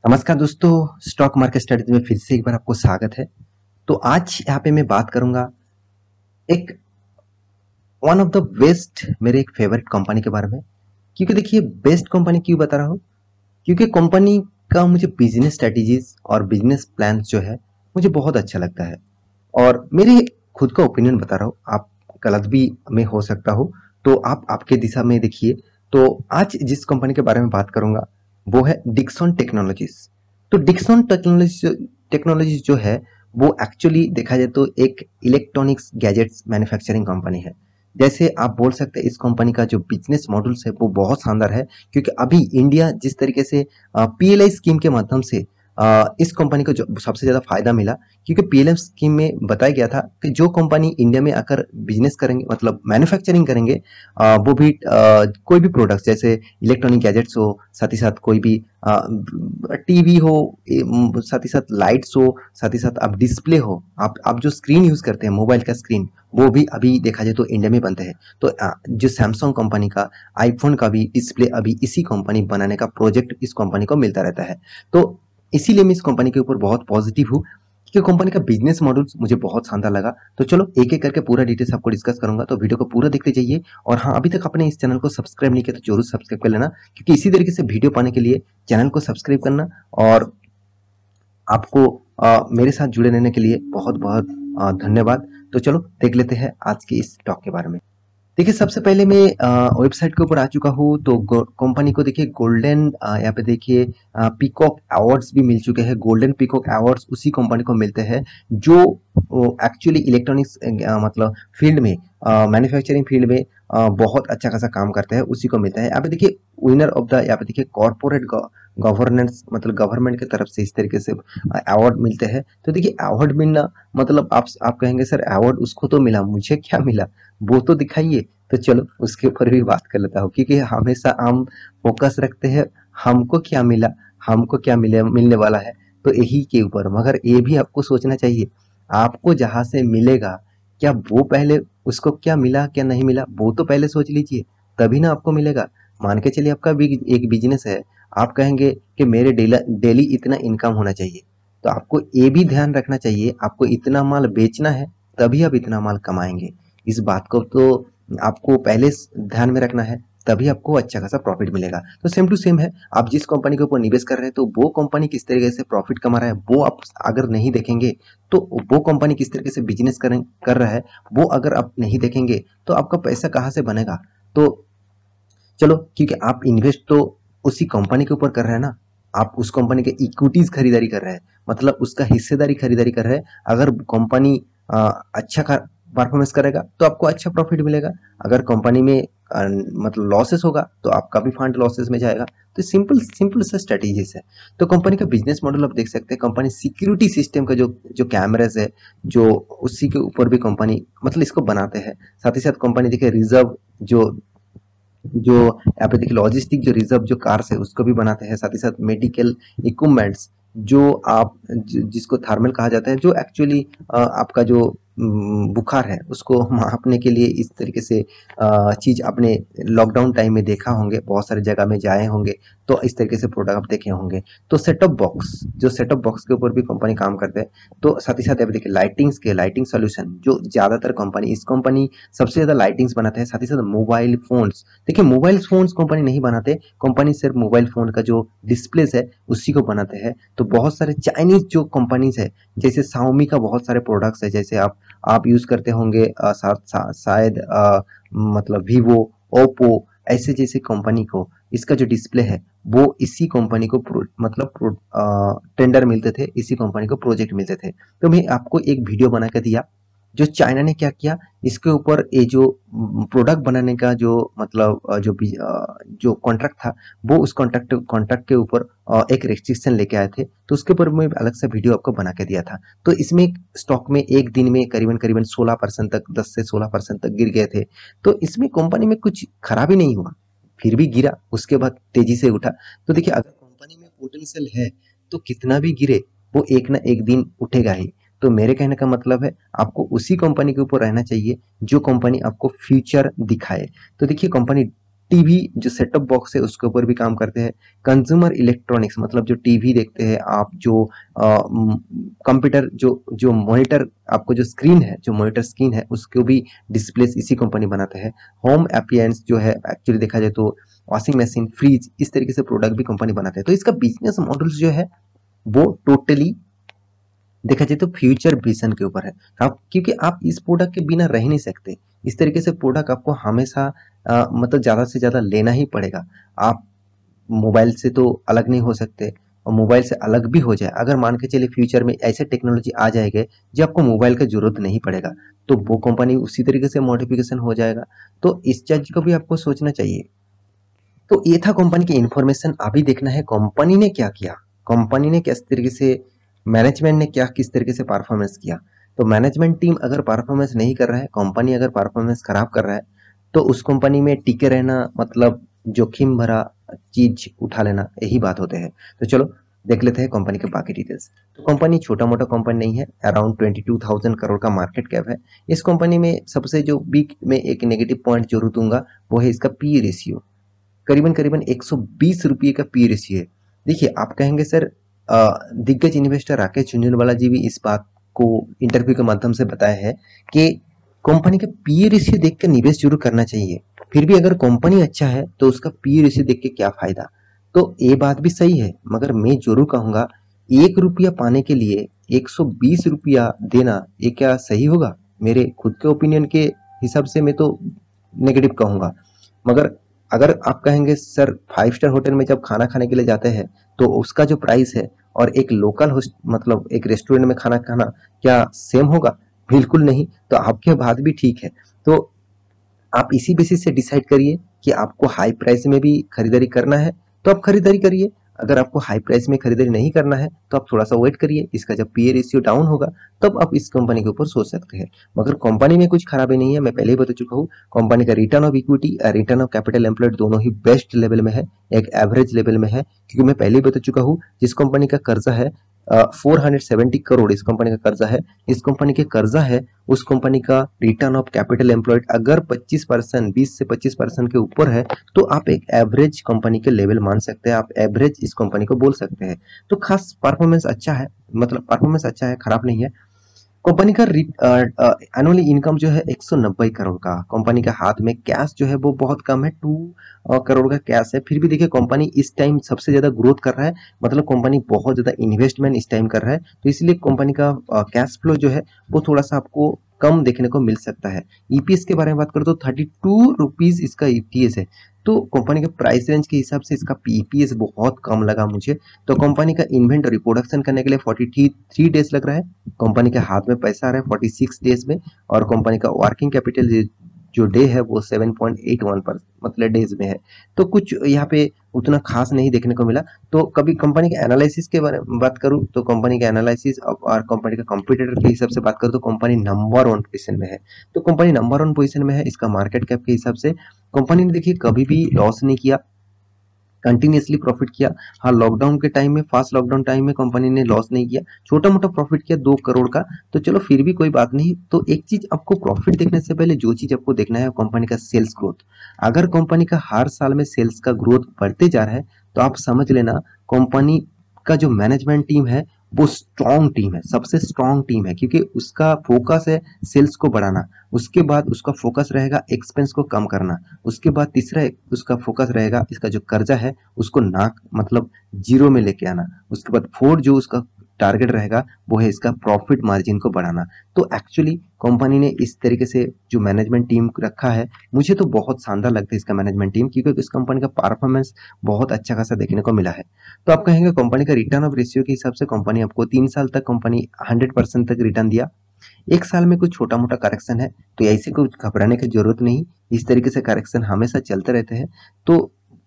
नमस्कार दोस्तों, stock market studies में फिर से एक बार आपको स्वागत है। तो आज यहाँ पे मैं बात करूंगा एक वन ऑफ द बेस्ट मेरे एक फेवरेट कंपनी के बारे में। क्योंकि देखिए बेस्ट कंपनी क्यों बता रहा हूँ, क्योंकि कंपनी का मुझे बिजनेस स्ट्रेटेजीज और बिजनेस प्लान जो है मुझे बहुत अच्छा लगता है। और मेरे खुद का ओपिनियन बता रहा हूँ, आप गलत भी में हो सकता हो, तो आप आपके दिशा में देखिए। तो आज जिस कंपनी के बारे में बात करूंगा वो है डिक्सन टेक्नोलॉजीज। तो डिक्सन टेक्नोलॉजीज जो है वो एक्चुअली देखा जाए तो एक इलेक्ट्रॉनिक्स गैजेट्स मैन्युफैक्चरिंग कंपनी है। जैसे आप बोल सकते हैं इस कंपनी का जो बिजनेस मॉडल्स है वो बहुत शानदार है। क्योंकि अभी इंडिया जिस तरीके से पीएलआई स्कीम के माध्यम से इस कंपनी को जो सबसे ज्यादा फायदा मिला, क्योंकि पीएलएम स्कीम में बताया गया था कि जो कंपनी इंडिया में आकर बिजनेस करेंगे मतलब मैन्युफैक्चरिंग करेंगे, वो भी कोई भी प्रोडक्ट्स जैसे इलेक्ट्रॉनिक गैजेट्स हो, साथ ही साथ कोई भी टीवी हो, साथ ही साथ लाइट्स हो, साथ ही साथ आप डिस्प्ले हो, आप जो स्क्रीन यूज करते हैं मोबाइल का स्क्रीन, वो भी अभी देखा जाए तो इंडिया में बनते हैं। तो जो सैमसंग कंपनी का आईफोन का भी डिस्प्ले अभी इसी कंपनी बनाने का प्रोजेक्ट इस कंपनी को मिलता रहता है। तो इसीलिए मैं इस कंपनी के ऊपर बहुत पॉजिटिव हूँ, क्योंकि कंपनी का बिजनेस मॉडल मुझे बहुत शानदार लगा। तो चलो एक एक करके पूरा डिटेल्स आपको डिस्कस करूंगा, तो वीडियो को पूरा देखते जाइए। और हाँ, अभी तक आपने इस चैनल को सब्सक्राइब नहीं किया तो जरूर सब्सक्राइब कर लेना, क्योंकि इसी तरीके से वीडियो पाने के लिए चैनल को सब्सक्राइब करना। और आपको मेरे साथ जुड़े रहने के लिए बहुत बहुत धन्यवाद। तो चलो देख लेते हैं आज के इस टॉक के बारे में। देखिए सबसे पहले मैं वेबसाइट के ऊपर आ चुका हूँ। तो कंपनी को देखिए गोल्डन, यहाँ पे देखिए पीकॉक अवार्ड्स भी मिल चुके हैं। गोल्डन पीकॉक अवार्ड्स उसी कंपनी को मिलते हैं जो एक्चुअली इलेक्ट्रॉनिक्स मतलब फील्ड में, मैन्युफैक्चरिंग फील्ड में बहुत अच्छा खासा काम करते हैं, उसी को मिलता है। यहाँ पे देखिए विनर ऑफ द, यहाँ पे देखिए कॉर्पोरेट गवर्नेंस मतलब गवर्नमेंट की तरफ से इस तरीके से अवार्ड मिलते हैं। तो देखिए अवार्ड मिलना मतलब आप कहेंगे सर अवार्ड उसको तो मिला, मुझे क्या मिला, वो तो दिखाइए। तो चलो उसके ऊपर भी बात कर लेता हूँ, क्योंकि हमेशा हम फोकस रखते हैं हमको क्या मिला, हमको क्या मिलने वाला है, तो यही के ऊपर। मगर ये भी आपको सोचना चाहिए, आपको जहां से मिलेगा क्या वो पहले उसको क्या मिला क्या नहीं मिला वो तो पहले सोच लीजिए, तभी ना आपको मिलेगा। मान के चलिए आपका भी एक बिजनेस है, आप कहेंगे कि मेरे डेली इतना इनकम होना चाहिए, तो आपको ये भी ध्यान रखना चाहिए आपको इतना माल बेचना है, तभी आप इतना माल कमाएंगे। इस बात को तो आपको पहले ध्यान में रखना है, तभी आपको अच्छा खासा प्रॉफिट मिलेगा। तो सेम टू सेम है, आप जिस कंपनी के ऊपर निवेश कर रहे हैं तो वो कंपनी किस तरीके से प्रॉफिट कमा रहा है वो आप अगर नहीं देखेंगे, तो वो कंपनी किस तरीके से बिजनेस कर रहा है वो अगर आप नहीं देखेंगे, तो आपका पैसा कहाँ से बनेगा। तो चलो, क्योंकि आप इन्वेस्ट तो उसी कंपनी के ऊपर कर रहे हैं ना, आप उस कंपनी के इक्विटीज खरीदारी कर रहे हैं, मतलब उसका हिस्सेदारी खरीदारी कर रहे हैं। अगर कंपनी अच्छा परफॉर्मेंस करेगा तो आपको अच्छा प्रॉफिट मिलेगा। अगर कंपनी में मतलब लॉसेस होगा तो आपका भी फंड लॉसेस में जाएगा। तो सिंपल सिंपल सा स्ट्रेटेजीज है। तो कंपनी का बिजनेस मॉडल आप देख सकते हैं, कंपनी सिक्योरिटी सिस्टम का जो जो कैमराज है, जो उसी के ऊपर भी कंपनी मतलब इसको बनाते हैं। साथ ही साथ कंपनी देखिए रिजर्व जो जो यहाँ पे देखिए लॉजिस्टिक जो रिजर्व जो कार्स है उसको भी बनाते हैं। साथ ही साथ मेडिकल इक्विपमेंट्स जो आप जिसको थर्मल कहा जाता है, जो एक्चुअली आपका जो बुखार है उसको मापने के लिए इस तरीके से चीज आपने लॉकडाउन टाइम में देखा होंगे, बहुत सारी जगह में जाए होंगे, तो इस तरीके से प्रोडक्ट आप देखे होंगे। तो सेटअप बॉक्स, जो सेटअप बॉक्स के ऊपर भी कंपनी काम करते हैं। तो साथ ही साथ यहाँ पे देखिए लाइटिंग सोल्यूशन, जो ज्यादातर कंपनी इस कंपनी सबसे ज्यादा लाइटिंग्स बनाते हैं। साथ ही साथ मोबाइल फोन्स, देखिए मोबाइल फोन्स कंपनी नहीं बनाते, कंपनी सिर्फ मोबाइल फोन का जो डिस्प्लेस है उसी को बनाते हैं। तो बहुत सारे चाइनीज जो कंपनीज है, जैसे Xiaomi का बहुत सारे प्रोडक्ट्स है, जैसे आप यूज करते होंगे शायद मतलब वीवो, ओप्पो, ऐसे जैसे कंपनी को इसका जो डिस्प्ले है वो इसी कंपनी को मतलब टेंडर मिलते थे, इसी कंपनी को प्रोजेक्ट मिलते थे। तो मैं आपको एक वीडियो बना के दिया जो चाइना ने क्या किया इसके ऊपर, ये जो प्रोडक्ट बनाने का जो मतलब जो कॉन्ट्रैक्ट था, वो उस कॉन्ट्रैक्ट के ऊपर एक रेस्ट्रिक्शन लेके आए थे। तो उसके ऊपर मैं अलग से वीडियो आपको बना के दिया था। तो इसमें स्टॉक में एक दिन में करीबन करीबन 16% तक, 10 से 16% तक गिर गए थे। तो इसमें कंपनी में कुछ खराबी नहीं हुआ, फिर भी गिरा, उसके बाद तेजी से उठा। तो देखिए अगर कंपनी में पोटेंशियल है तो कितना भी गिरे वो एक ना एक दिन उठेगा ही। तो मेरे कहने का मतलब है आपको उसी कंपनी के ऊपर रहना चाहिए जो कंपनी आपको फ्यूचर दिखाए। तो देखिए कंपनी टीवी जो सेटअप बॉक्स है उसके ऊपर भी काम करते हैं। कंज्यूमर इलेक्ट्रॉनिक्स मतलब जो टीवी देखते हैं आप, जो कंप्यूटर, जो मॉनिटर, आपको जो स्क्रीन है, जो मॉनिटर स्क्रीन है उसको भी डिस्प्ले इसी कंपनी बनाते हैं। होम अप्लायंस जो है, एक्चुअली देखा जाए तो वॉशिंग मशीन, फ्रिज, इस तरीके से प्रोडक्ट भी कंपनी बनाते हैं। तो इसका बिजनेस मॉडल जो है वो टोटली देखा जाए तो फ्यूचर विजन के ऊपर है। आप, क्योंकि आप इस प्रोडक्ट के बिना रह नहीं सकते। इस तरीके से प्रोडक्ट आपको हमेशा मतलब ज़्यादा से ज़्यादा लेना ही पड़ेगा। आप मोबाइल से तो अलग नहीं हो सकते, और मोबाइल से अलग भी हो जाए, अगर मान के चलिए फ्यूचर में ऐसे टेक्नोलॉजी आ जाएगी जो आपको मोबाइल की जरूरत नहीं पड़ेगा, तो वो कंपनी उसी तरीके से मॉडिफिकेशन हो जाएगा। तो इस चीज को भी आपको सोचना चाहिए। तो ये था कंपनी की इन्फॉर्मेशन। अभी देखना है कंपनी ने क्या किया, कंपनी ने किस तरीके से, मैनेजमेंट ने क्या किस तरीके से परफॉर्मेंस किया। तो मैनेजमेंट टीम अगर परफॉर्मेंस नहीं कर रहा है, कंपनी अगर परफॉर्मेंस खराब कर रहा है, तो उस कंपनी में टिके रहना मतलब जोखिम भरा चीज उठा लेना, यही बात होते हैं। तो चलो देख लेते हैं कंपनी के बाकी डिटेल्स। तो कंपनी छोटा मोटा कंपनी नहीं है, अराउंड 22,000 करोड़ का मार्केट कैप है। इस कंपनी में सबसे जो बिग में एक नेगेटिव पॉइंट जरूर दूंगा वो है इसका पी रेशियो। करीबन करीबन 120 रुपये का पी रेशियो है। देखिए आप कहेंगे सर, दिग्गज इन्वेस्टर राकेश झुंझुनवाला जी भी इस बात को इंटरव्यू के माध्यम से बताया है कि कंपनी का पी रेशियो देख कर निवेश जरूर करना चाहिए। फिर भी अगर कंपनी अच्छा है तो उसका पी रेशियो देख के क्या फायदा। तो ये बात भी सही है, मगर मैं जरूर कहूंगा 1 रुपया पाने के लिए 120 रुपया देना, ये क्या सही होगा? मेरे खुद के ओपिनियन के हिसाब से मैं तो नेगेटिव कहूंगा। मगर अगर आप कहेंगे सर 5 स्टार होटल में जब खाना खाने के लिए जाते हैं तो उसका जो प्राइस है और एक लोकल होस्ट मतलब एक रेस्टोरेंट में खाना खाना क्या सेम होगा? बिल्कुल नहीं। तो आपके बात भी ठीक है। तो आप इसी बेसिस से डिसाइड करिए कि आपको हाई प्राइस में भी खरीदारी करना है तो आप खरीदारी करिए। अगर आपको हाई प्राइस में खरीदारी नहीं करना है तो आप थोड़ा सा वेट करिए, इसका जब पीए रेशियो डाउन होगा तब आप इस कंपनी के ऊपर सोच सकते हैं। मगर कंपनी में कुछ खराबी नहीं है, मैं पहले ही बता चुका हूँ। कंपनी का return of equity, return of capital employed दोनों ही बेस्ट लेवल में है, एक एवरेज लेवल में है। क्योंकि मैं पहले ही बता चुका हूँ, जिस कंपनी का कर्जा है 470 करोड़ इस कंपनी का कर्जा है, इस कंपनी के कर्जा है, उस कंपनी का रिटर्न ऑफ कैपिटल एम्प्लॉयड अगर 25%, 20 से 25% के ऊपर है तो आप एक एवरेज कंपनी के लेवल मान सकते हैं, आप एवरेज इस कंपनी को बोल सकते हैं। तो खास परफॉर्मेंस अच्छा है, मतलब परफॉर्मेंस अच्छा है, खराब नहीं है। कंपनी का एनुअली इनकम जो है 190 करोड़ का, कंपनी के हाथ में कैश जो है वो बहुत कम है, 2 करोड़ का कैश है। फिर भी देखिए कंपनी इस टाइम सबसे ज्यादा ग्रोथ कर रहा है, मतलब कंपनी बहुत ज्यादा इन्वेस्टमेंट इस टाइम कर रहा है, तो इसलिए कंपनी का कैश फ्लो जो है वो थोड़ा सा आपको कम देखने को मिल सकता है। ईपीएस के बारे में बात करें तो 32 रुपीज इसका ईपीएस है। तो कंपनी के प्राइस रेंज के हिसाब से इसका ईपीएस बहुत कम लगा मुझे। तो कंपनी का इन्वेंटरी प्रोडक्शन करने के लिए 43 डेज लग रहा है, कंपनी के हाथ में पैसा आ रहा है 46 डेज में, और कंपनी का वर्किंग कैपिटल जो डे है वो 7.81 पर मतलब डेज में है। तो कुछ यहाँ पे उतना खास नहीं देखने को मिला। तो कभी कंपनी के एनालिसिस के बारे में बात करूँ तो कंपनी का एनालिसिस और कंपनी का कंपटीटर के हिसाब से बात करूँ तो कंपनी नंबर 1 पोजीशन में है। तो कंपनी नंबर 1 पोजीशन में है, इसका मार्केट कैप के हिसाब से कंपनी ने देखिए कभी भी लॉस नहीं किया, कंटिन्यूसली प्रॉफिट किया। हाँ, लॉकडाउन के टाइम में, फास्ट लॉकडाउन टाइम में कंपनी ने लॉस नहीं किया, छोटा मोटा प्रॉफिट किया 2 करोड़ का। तो चलो फिर भी कोई बात नहीं। तो एक चीज आपको प्रॉफिट देखने से पहले जो चीज आपको देखना है कंपनी का सेल्स ग्रोथ। अगर कंपनी का हर साल में सेल्स का ग्रोथ बढ़ते जा रहा है तो आप समझ लेना कंपनी का जो मैनेजमेंट टीम है वो स्ट्रॉन्ग टीम है, सबसे स्ट्रॉन्ग टीम है, क्योंकि उसका फोकस है सेल्स को बढ़ाना। उसके बाद उसका फोकस रहेगा एक्सपेंस को कम करना। उसके बाद तीसरा उसका फोकस रहेगा इसका जो कर्जा है उसको ना मतलब जीरो में लेके आना। उसके बाद फोर्थ जो उसका टारगेट रहेगा वो है इसका प्रॉफिट मार्जिन को बढ़ाना। तो एक्चुअली कंपनी ने इस तरीके से जो मैनेजमेंट टीम रखा है, मुझे तो बहुत शानदार लगता है इसका मैनेजमेंट टीम, क्योंकि इस कंपनी का परफॉर्मेंस बहुत अच्छा खासा देखने को मिला है। तो आप कहेंगे कंपनी का रिटर्न ऑफ रेशियो के हिसाब से कंपनी आपको 3 साल तक कंपनी 100% तक रिटर्न दिया। एक साल में कुछ छोटा मोटा करेक्शन है तो ऐसे कुछ घबराने की जरूरत नहीं, इस तरीके से करेक्शन हमेशा चलते रहते हैं। तो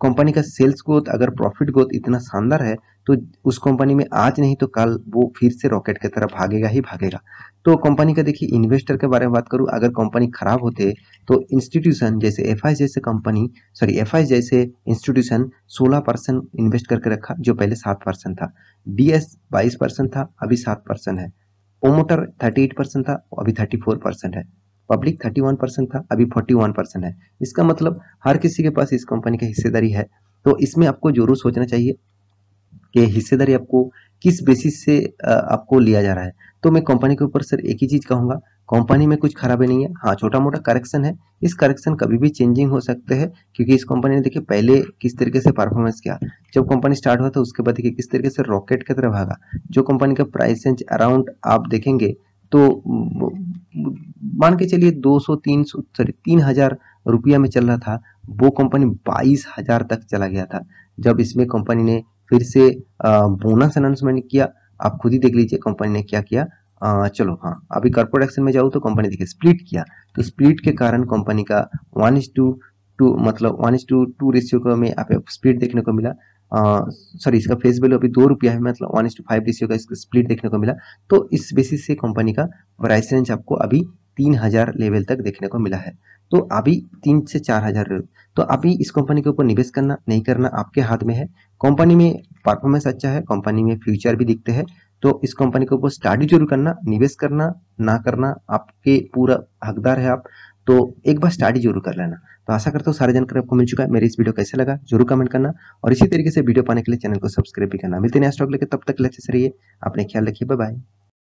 कंपनी का सेल्स ग्रोथ अगर प्रॉफिट ग्रोथ इतना शानदार है तो उस कंपनी में आज नहीं तो कल वो फिर से रॉकेट की तरफ भागेगा ही भागेगा। तो कंपनी का देखिए इन्वेस्टर के बारे में बात करूं, अगर कंपनी खराब होते तो इंस्टीट्यूशन जैसे एफआई जैसे कंपनी, सॉरी एफआई जैसे इंस्टीट्यूशन 16% इन्वेस्ट करके रखा जो पहले 7% था, डीएस 22% था अभी 7% है, प्रोमोटर 38% था अभी 34% है, पब्लिक 31% था, अभी 41% है। इसका मतलब हर किसी के पास इस कंपनी की हिस्सेदारी है। तो इसमें आपको जरूर सोचना चाहिए कि हिस्सेदारी आपको किस बेसिस से आपको लिया जा रहा है। तो मैं कंपनी के ऊपर सर एक ही चीज कहूंगा, कंपनी में कुछ खराबी नहीं है। हाँ, छोटा मोटा करेक्शन है, इस करेक्शन कभी भी चेंजिंग हो सकते हैं, क्योंकि इस कंपनी ने देखिए पहले किस तरीके से परफॉर्मेंस किया, जब कंपनी स्टार्ट हुआ था उसके बाद देखिए किस तरीके से रॉकेट की तरह भागा। जो कंपनी का प्राइस रेंज अराउंड आप देखेंगे तो मान के चलिए 3,000 रुपया में चल रहा था, वो कंपनी 22,000 तक चला गया था। जब इसमें कंपनी ने फिर से बोनस अनाउंसमेंट किया, आप खुद ही देख लीजिए कंपनी ने क्या किया। चलो हाँ, अभी कॉर्पोरेट एक्शन में जाऊँ तो कंपनी देखिए स्प्लिट किया, तो स्प्लिट के कारण कंपनी का 1:2 मतलब 1:2 रेशियो का में आप स्प्लिट देखने को मिला। सॉरी, इसका फेस वैल्यू अभी 2 रुपया है, मतलब 1:5 रेशियो का इसका स्प्लिट देखने को मिला। तो इस बेसिस से कंपनी का प्राइस रेंज आपको अभी 3,000 लेवल तक देखने को मिला है। तो अभी 3 से 4,000, तो अभी इस कंपनी के ऊपर निवेश करना नहीं करना आपके हाथ में है। कंपनी में परफॉर्मेंस अच्छा है, कंपनी में फ्यूचर भी दिखते हैं, तो इस कंपनी के ऊपर स्टडी जरूर करना, निवेश करना ना करना आपके पूरा हकदार है आप। तो एक बार स्टडी जरूर कर लेना। तो आशा करता हूँ सारी जानकारी आपको मिल चुका है। मेरी इस वीडियो कैसे लगा जरूर कमेंट करना, और इसी तरीके से वीडियो पाने के लिए चैनल को सब्सक्राइब भी करना। मिलते हैं नेक्स्ट स्टॉक लेकर, तब तक अच्छे से रहिए, अपने ख्याल रखिए, बाय बाय।